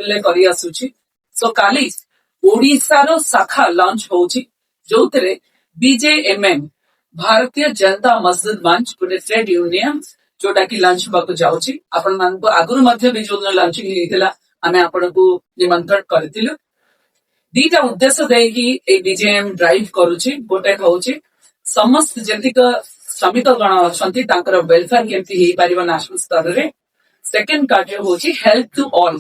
Discipline करी आसुची सो काली ओडिशार शाखा लॉन्च होची जोतरे बीजेएमएम भारतीय जनता मजदूर मंच गोटे ट्रेड यूनियन जोटा कि लॉन्च होगा जाऊँगी आपण मानक आगुरी मध्य भी जो लॉन्चिंग होता आम आपण को निमंत्रण करथिलु दीटा उद्देश्य देकी ए बीजेएम ड्राइव करूची गोटे होची समस्त जतिक श्रमिक गण अछंती तांकर वेलफेयर केमती हे परिबा नेशनल स्तर रे सेकंड कार्य होची हेल्थ टू ऑल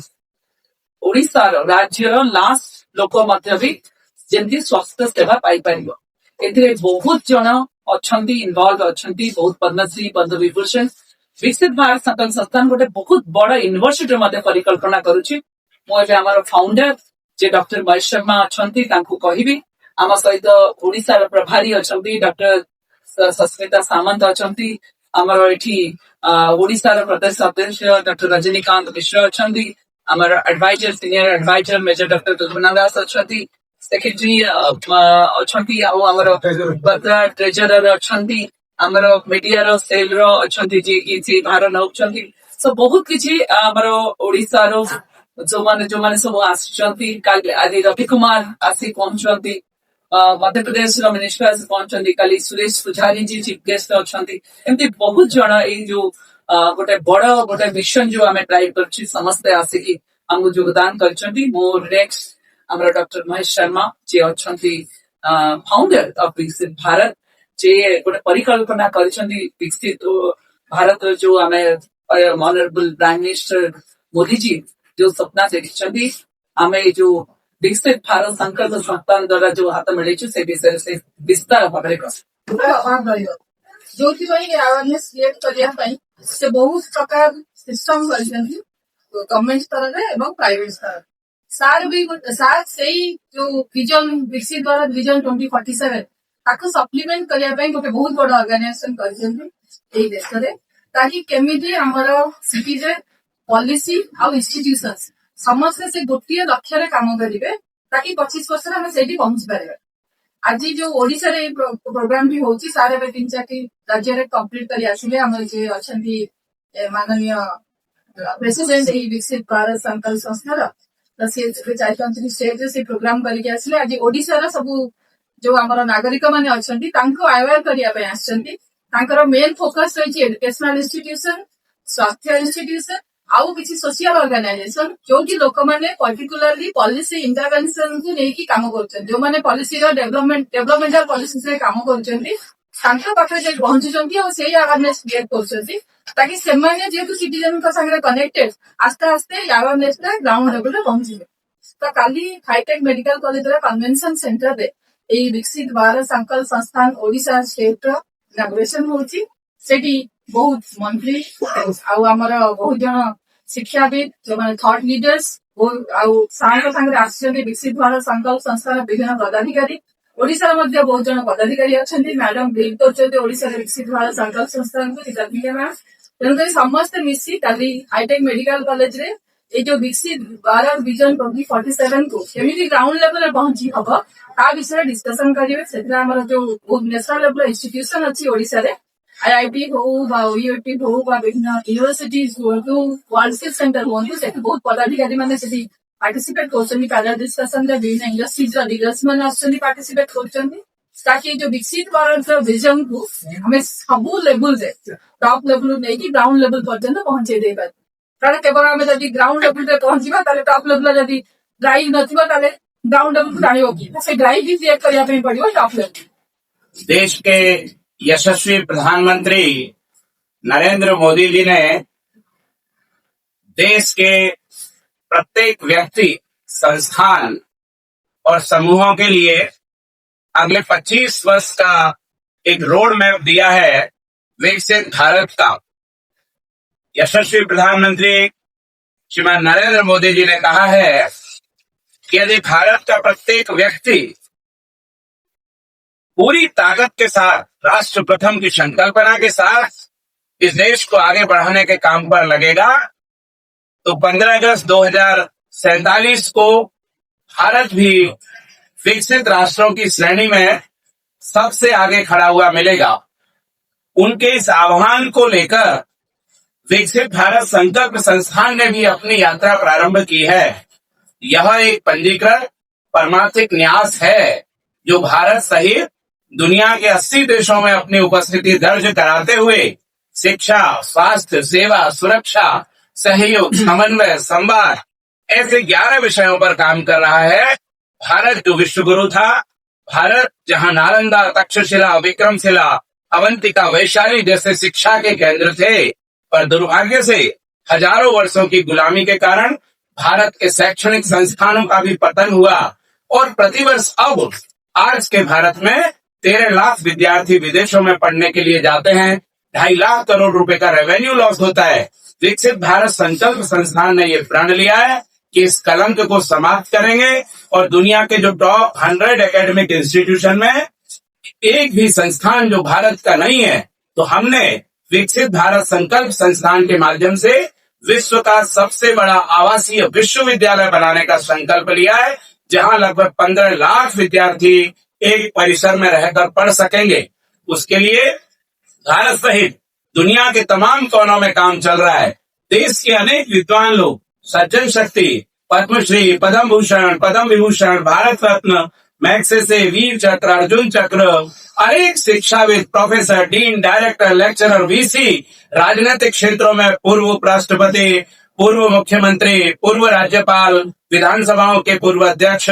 ओडिसा राज्यर लास्ट लोक मध्य भी जेमती स्वास्थ्य सेवा पाई परिबो एथिरे बहुत जन अछंती इन्वॉल्व अछंती बहुत पद्मश्री पद्म विभूषण विकसित भारत संकल्प संस्थान गोटे बहुत बड़ यूनिवर्सिटी मध्य परिकल्पना करुची मो एबे हमर फाउंडर जे डॉक्टर महेश शर्मा अछंती तांकु कहिबी आम सहित ओडिसा प्रभारी अछंती डॉक्टर सस्मिता सामंत अछंती आमर एठी ओडिसा प्रदेश अध्यक्ष डॉक्टर रजनीकांत मिश्र अछंती आमर adviser senior adviser major doctor Durguna Das अछंती सेक्रेटरी अछंती आमर ट्रेजरर अछंती आमर मीडिया रो सेल रो अछंती जी की भार नौछंती सो बहुत किछि आमर ओडिसा रो जो माने सब आसी आदि रवि कुमार आसी पहुंचती मध्य प्रदेश मिनिस्टर आसी पहुंचती काली सुरेश पुजारी जी चीफ गेस्ट अच्छी एमती बहुत जन जो गोटे बड़ गोटे मिशन जो आम ट्राई कर समस्ते आसिकी आमको योगदान कर मोर नेक्स्ट आम डॉक्टर महेश शर्मा जे अच्छा फाउंडर ऑफ विकसित भारत जे गोटे परिकल्पना कर विकसित भारत जो आम honourable prime minister Modi ji जो सपना देखी आम जो विकसित भारत संकल्प संस्थान द्वारा जो हाथ मिले से विषय से विस्तार भाव जो अवेयरनेस क्रिएट करने से बहुत प्रकार सिस्टम गवर्नमेंट स्तर में प्राइवेट स्तर सार भी सार से जो विजन विकसित भारत विजन 2047 ताको सप्लीमेंट करने गोटे बहुत बड़ ऑर्गेनाइजेशन कर देश में ताकि केमिति हमर सिटीजन पॉलिसी आउ इंस्टीट्यूशंस समस्त से गोटे लक्ष्य काम करेंगे ताकि 25 वर्ष में से पहुंची पारे आज जो ओडिशा रे प्रोग्राम भी होची सारे 3-4 राज्य रे कंप्लीट करी आसिले हमर जे अछंती माननीय प्रेसिडेंट विकसित भारत संकल्प संस्थार तो से 4-5 स्टेट से प्रोग्राम करके आसिले आज ओडिशा रा सब जो हमर नागरिक माने अछंती तांको अवेयर करिया पे आछंती तांकर मेन फोकस रही एजुकेशनल इंस्टीट्यूशन स्वास्थ्य इंस्टीट्यूशन आउ किसी सोशल ऑर्गेनाइजेशन जो कि लोक मैंने पर्टिकुलरली पॉलिसी इंटरवेंशन को लेकिन काम कर जो मैंने पॉलिसी डेवलपमेंटल पॉलिसी से काम कर पाखे पहुंचुंट और से अवेयरनेस क्रिएट कर जेहेतु सिटीजन सागर कनेक्टेड आस्ते आस्ते अवेयरनेस ग्राउंड लेवल पहुंचे तो काली hi-tech medical college convention centre रे यही विकसित भारत संकल्प संस्थान ओडिशा स्टेट इनागुरेशन होची सेठी बहुत मंत्री आमर बहुत जन शिक्षाविद जो मैंने थॉट लीडर्स सागर विकसित भारत संकल्प संस्थान विभिन्न पदाधिकारी ओडिशा बहुत जन पदाधिकारी अच्छा मैडम बिल कर विकसित भारत संकल्प संस्थान को तेणुक समस्ते मिसी काली हाईटेक मेडिकल कॉलेज रे ये जो विकसित भारत विजन 2047 को केमी ग्राउंड लेवल पहुंची हम ता विषय डिस्कसन करेंगे से जो बहुत नेशनल लेवल इंस्टीट्यूशन अच्छी ओडिशा रे आईआईटी हो यूटी हो विभिन्न यूनिवर्सिटीज हो वर्ल्ड स्किल सेंटर हूँ से बहुत पदाधिकारी मैंने पार्टिसिपेट कर पैनल डिस्कसन विभिन्न इंडस्ट्रीज लीडर्स मैंने पार्टिसिपेट कर जो विकसित भारत विजन को हमें सब लेवल टॉप लेवल नहीं ग्राउंड लेवल पर्यंत पहुंचे दे पार कारण केवल आम जब ग्राउंड लेवल पहुंचा टॉप लेवल जब ड्राइव न ग्राउंड लेवल को जान कि ड्राइव भी क्रिएट करने पड़ो टॉप लेवल। देश के यशस्वी प्रधानमंत्री नरेंद्र मोदी जी ने देश के प्रत्येक व्यक्ति संस्थान और समूहों के लिए अगले 25 वर्ष का एक रोड मैप दिया है विकसित भारत का। यशस्वी प्रधानमंत्री श्रीमान नरेंद्र मोदी जी ने कहा है कि यदि भारत का प्रत्येक व्यक्ति पूरी ताकत के साथ राष्ट्र प्रथम की संकल्पना के साथ इस देश को आगे बढ़ाने के काम पर लगेगा तो 15 अगस्त 2047 को भारत भी विकसित राष्ट्रों की श्रेणी में सबसे आगे खड़ा हुआ मिलेगा। उनके इस आह्वान को लेकर विकसित भारत संकल्प संस्थान ने भी अपनी यात्रा प्रारंभ की है। यह एक पंजीकृत परमार्थिक न्यास है जो भारत सहित दुनिया के 80 देशों में अपनी उपस्थिति दर्ज कराते हुए शिक्षा, स्वास्थ्य, सेवा, सुरक्षा, सहयोग, समन्वय, संवाद ऐसे 11 विषयों पर काम कर रहा है। भारत जो विश्व गुरु था, भारत जहां नालंदा, तक्षशिला, विक्रमशिला, अवंतिका, वैशाली जैसे शिक्षा के केंद्र थे, पर दुर्भाग्य से हजारों वर्षों की गुलामी के कारण भारत के शैक्षणिक संस्थानों का भी पतन हुआ और प्रतिवर्ष अब आज के भारत में 13 लाख विद्यार्थी विदेशों में पढ़ने के लिए जाते हैं। 2.5 लाख करोड़ रुपए का रेवेन्यू लॉस होता है। विकसित भारत संकल्प संस्थान ने यह प्रण लिया है कि इस कलंक को समाप्त करेंगे और दुनिया के जो टॉप 100 एकेडमिक इंस्टीट्यूशन में एक भी संस्थान जो भारत का नहीं है, तो हमने विकसित भारत संकल्प संस्थान के माध्यम से विश्व का सबसे बड़ा आवासीय विश्वविद्यालय बनाने का संकल्प लिया है, जहां लगभग 15 लाख विद्यार्थी एक परिसर में रहकर पढ़ सकेंगे। उसके लिए भारत सहित दुनिया के तमाम कोनों में काम चल रहा है। देश के अनेक विद्वान लोग, सज्जन शक्ति, पद्मश्री, पद्म भूषण, पद्म विभूषण, भारत रत्न, मैग्सेसे, वीर चक्र, अर्जुन चक्र, अनेक शिक्षाविद, professor, dean, director, lecturer, VC, राजनीतिक क्षेत्रों में पूर्व उपराष्ट्रपति, पूर्व मुख्यमंत्री, पूर्व राज्यपाल, विधानसभाओं के पूर्व अध्यक्ष,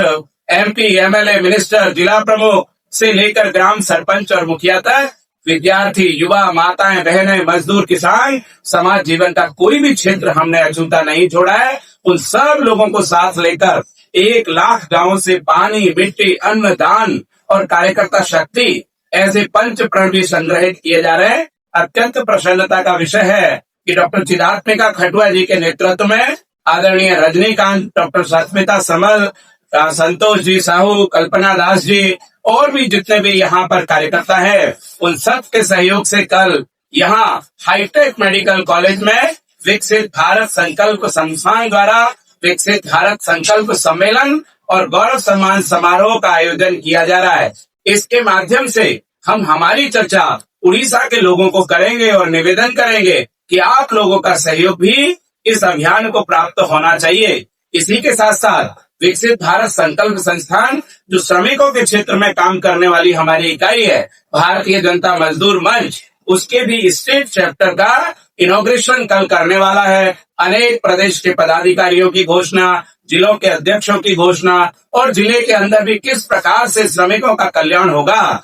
एमपी, एमएलए, मिनिस्टर, जिला प्रमुख से लेकर ग्राम सरपंच और मुखिया तक विद्यार्थी, युवा, माताएं, बहनें, मजदूर, किसान, समाज जीवन का कोई भी क्षेत्र हमने अछूता नहीं छोड़ा है। उन सब लोगों को साथ लेकर 1 लाख गांवों से पानी, मिट्टी, अन्न, दान और कार्यकर्ता शक्ति ऐसे पंच प्रण भी संग्रहित किए जा रहे हैं। अत्यंत प्रसन्नता का विषय है कि डॉक्टर चिदात्मिका खटुआ जी के नेतृत्व में आदरणीय रजनीकांत, डॉक्टर सस्मिता समल, संतोष जी साहू, कल्पना दास जी और भी जितने भी यहाँ पर कार्यकर्ता है, उन सब के सहयोग से कल यहाँ हाईटेक मेडिकल कॉलेज में विकसित भारत संकल्प संस्थान द्वारा विकसित भारत संकल्प सम्मेलन और गौरव सम्मान समारोह का आयोजन किया जा रहा है। इसके माध्यम से हम हमारी चर्चा उड़ीसा के लोगों को करेंगे और निवेदन करेंगे कि आप लोगों का सहयोग भी इस अभियान को प्राप्त होना चाहिए। इसी के साथ साथ विकसित भारत संकल्प संस्थान जो श्रमिकों के क्षेत्र में काम करने वाली हमारी इकाई है, भारतीय जनता मजदूर मंच, उसके भी स्टेट चैप्टर का इनॉग्रेशन कल करने वाला है। अनेक प्रदेश के पदाधिकारियों की घोषणा, जिलों के अध्यक्षों की घोषणा और जिले के अंदर भी किस प्रकार से श्रमिकों का कल्याण होगा,